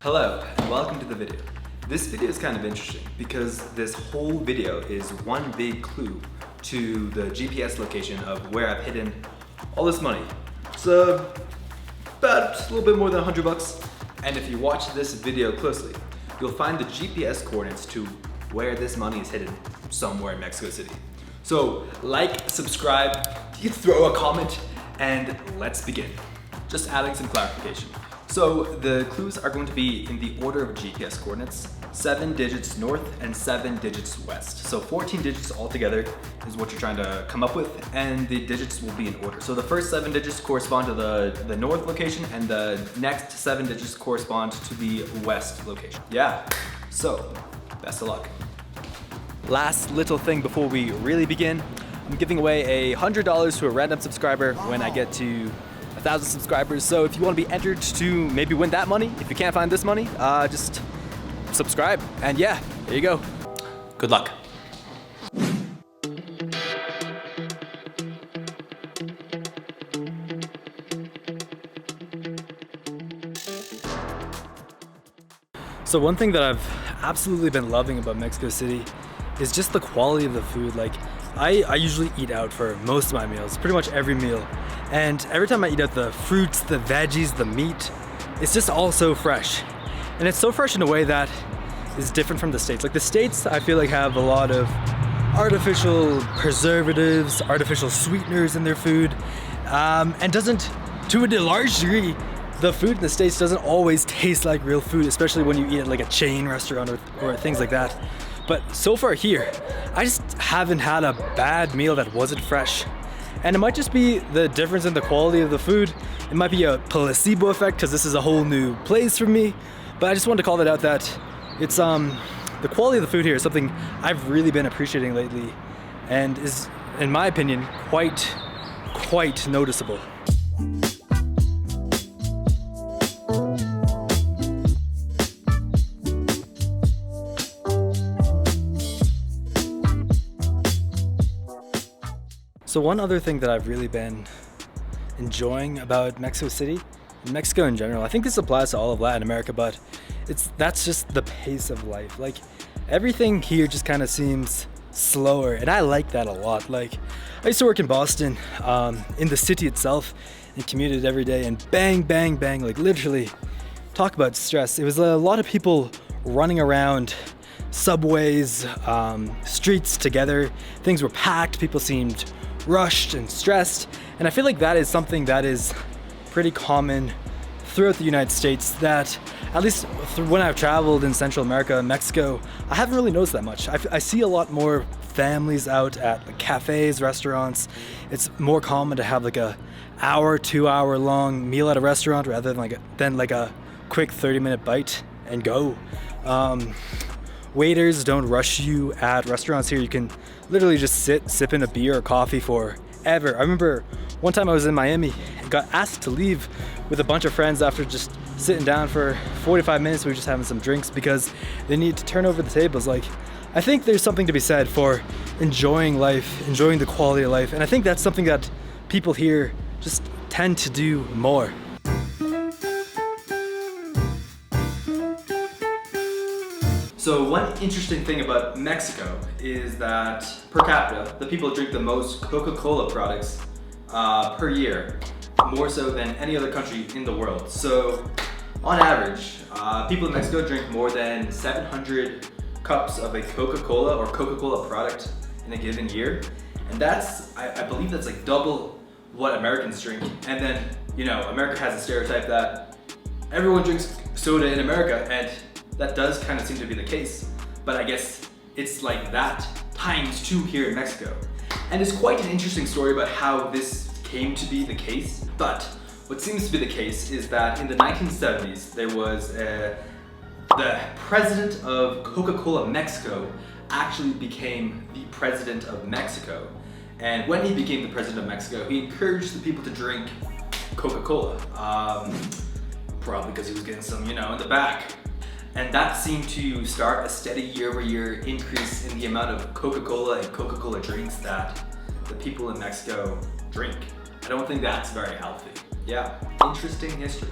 Hello, and welcome to the video. This video is kind of interesting because this whole video is one big clue to the GPS location of where I've hidden all this money. It's about a little bit more than $100. And if you watch this video closely, you'll find the GPS coordinates to where this money is hidden somewhere in Mexico City. So like, subscribe, you throw a comment, and let's begin. Just adding some clarification. So the clues are going to be in the order of GPS coordinates, 7 digits north and 7 digits west. So 14 digits altogether is what you're trying to come up with, and the digits will be in order. So the first 7 digits correspond to the north location, and the next 7 digits correspond to the west location. Yeah, so best of luck. Last little thing before we really begin, I'm giving away $100 to a random subscriber when I get to 1,000 subscribers. So if you want to be entered to maybe win that money, if you can't find this money, just subscribe. And yeah, there you go. Good luck. So one thing that I've absolutely been loving about Mexico City is just the quality of the food. Like I usually eat out for most of my meals, pretty much every meal. And every time I eat out, the fruits, the veggies, the meat, it's just all so fresh. And it's so fresh in a way that is different from the States. Like the States, I feel like have a lot of artificial preservatives, artificial sweeteners in their food. And doesn't, to a large degree, the food in the States doesn't always taste like real food, especially when you eat at like a chain restaurant or things like that. But so far here, I just haven't had a bad meal that wasn't fresh. And it might just be the difference in the quality of the food. It might be a placebo effect because this is a whole new place for me. But I just wanted to call that out, that it's the quality of the food here is something I've really been appreciating lately, and is, in my opinion, quite noticeable. So one other thing that I've really been enjoying about Mexico City, and Mexico in general, I think this applies to all of Latin America, but that's just the pace of life. Like everything here just kind of seems slower, and I like that a lot. Like I used to work in Boston, in the city itself, and commuted every day, and bang, bang, bang, like literally, talk about stress. It was a lot of people running around subways, streets together. Things were packed, people seemed rushed and stressed, and I feel like that is something that is pretty common throughout the United States, that at least when I've traveled in Central America and Mexico, I haven't really noticed that much. I see a lot more families out at like cafes, restaurants. It's more common to have like a hour, 2 hour long meal at a restaurant rather than like a quick 30-minute bite and go. Waiters don't rush you at restaurants here. You can literally just sit sipping a beer or coffee forever. I remember one time I was in Miami and got asked to leave with a bunch of friends after just sitting down for 45 minutes. We were just having some drinks because they needed to turn over the tables. Like, I think there's something to be said for enjoying life, enjoying the quality of life. And I think that's something that people here just tend to do more. So one interesting thing about Mexico is that per capita, the people drink the most Coca-Cola products per year, more so than any other country in the world. So on average, people in Mexico drink more than 700 cups of a Coca-Cola or Coca-Cola product in a given year. And that's, I believe that's like double what Americans drink. And then, you know, America has a stereotype that everyone drinks soda in America, and that does kind of seem to be the case, but I guess it's like that times 2 here in Mexico. And it's quite an interesting story about how this came to be the case. But what seems to be the case is that in the 1970s, there was the president of Coca-Cola Mexico actually became the president of Mexico. And when he became the president of Mexico, he encouraged the people to drink Coca-Cola. Probably because he was getting some, in the back. And that seemed to start a steady year-over-year increase in the amount of Coca-Cola and Coca-Cola drinks that the people in Mexico drink. I don't think that's very healthy. Yeah, interesting history.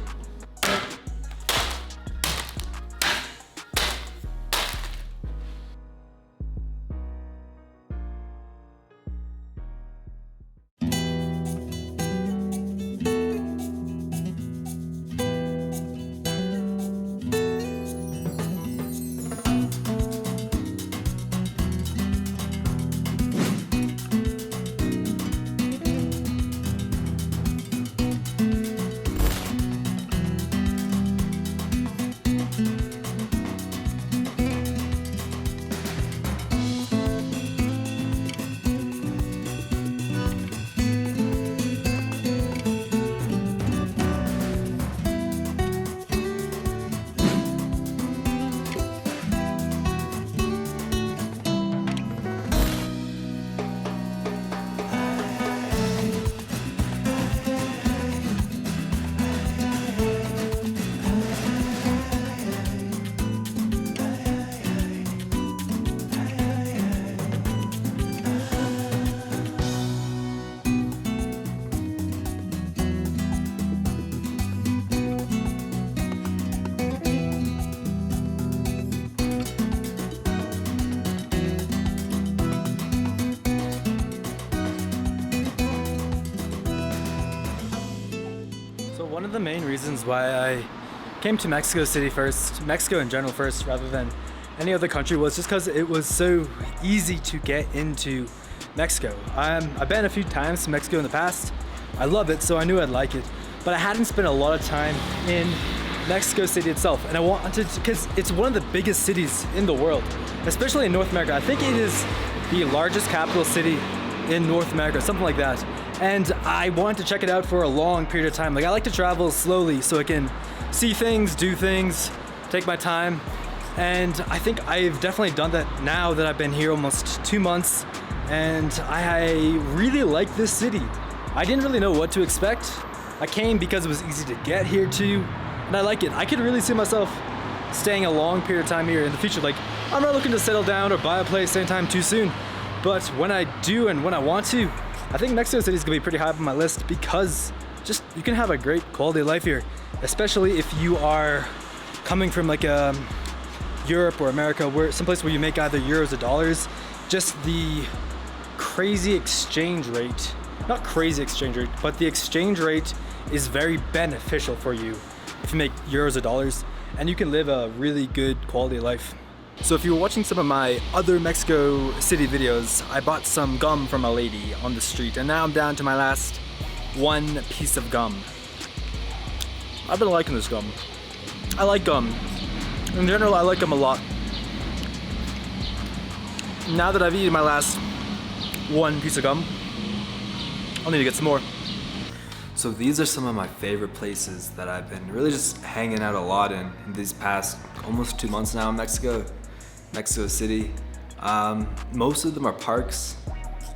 So one of the main reasons why I came to Mexico City first, Mexico in general first, rather than any other country, was just because it was so easy to get into Mexico. I've been a few times to Mexico in the past. I love it, so I knew I'd like it. But I hadn't spent a lot of time in Mexico City itself, and I wanted to, because it's one of the biggest cities in the world, especially in North America. I think it is the largest capital city in North America, something like that. And I wanted to check it out for a long period of time. Like, I like to travel slowly so I can see things, do things, take my time. And I think I've definitely done that now that I've been here almost 2 months, and I really like this city. I didn't really know what to expect. I came because it was easy to get here to, and I like it. I could really see myself staying a long period of time here in the future. Like, I'm not looking to settle down or buy a place anytime too soon, but when I do and when I want to, I think Mexico City is gonna be pretty high up on my list, because just you can have a great quality of life here, especially if you are coming from like Europe or America, where someplace where you make either euros or dollars. Just the crazy exchange rate, not crazy exchange rate, but the exchange rate is very beneficial for you if you make euros or dollars, and you can live a really good quality of life. So if you were watching some of my other Mexico City videos, I bought some gum from a lady on the street, and now I'm down to my last one piece of gum. I've been liking this gum. I like gum. In general, I like gum a lot. Now that I've eaten my last one piece of gum, I'll need to get some more. So these are some of my favorite places that I've been really just hanging out a lot in these past almost 2 months now in Mexico City. Most of them are parks.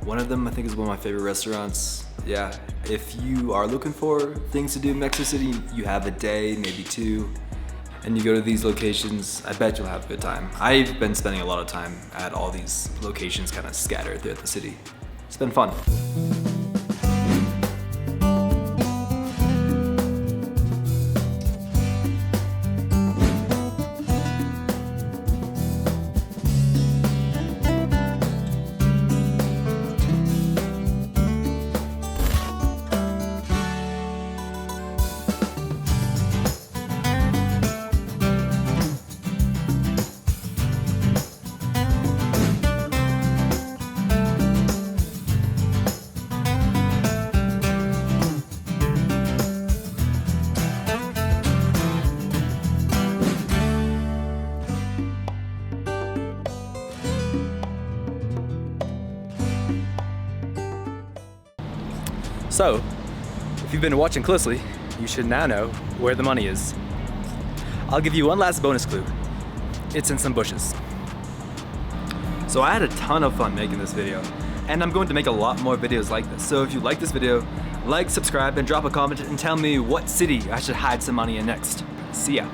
One of them I think is one of my favorite restaurants. Yeah, if you are looking for things to do in Mexico City, you have a day, maybe 2, and you go to these locations, I bet you'll have a good time. I've been spending a lot of time at all these locations kind of scattered throughout the city. It's been fun. So, if you've been watching closely, you should now know where the money is. I'll give you one last bonus clue. It's in some bushes. So I had a ton of fun making this video, and I'm going to make a lot more videos like this. So if you like this video, like, subscribe, and drop a comment and tell me what city I should hide some money in next. See ya.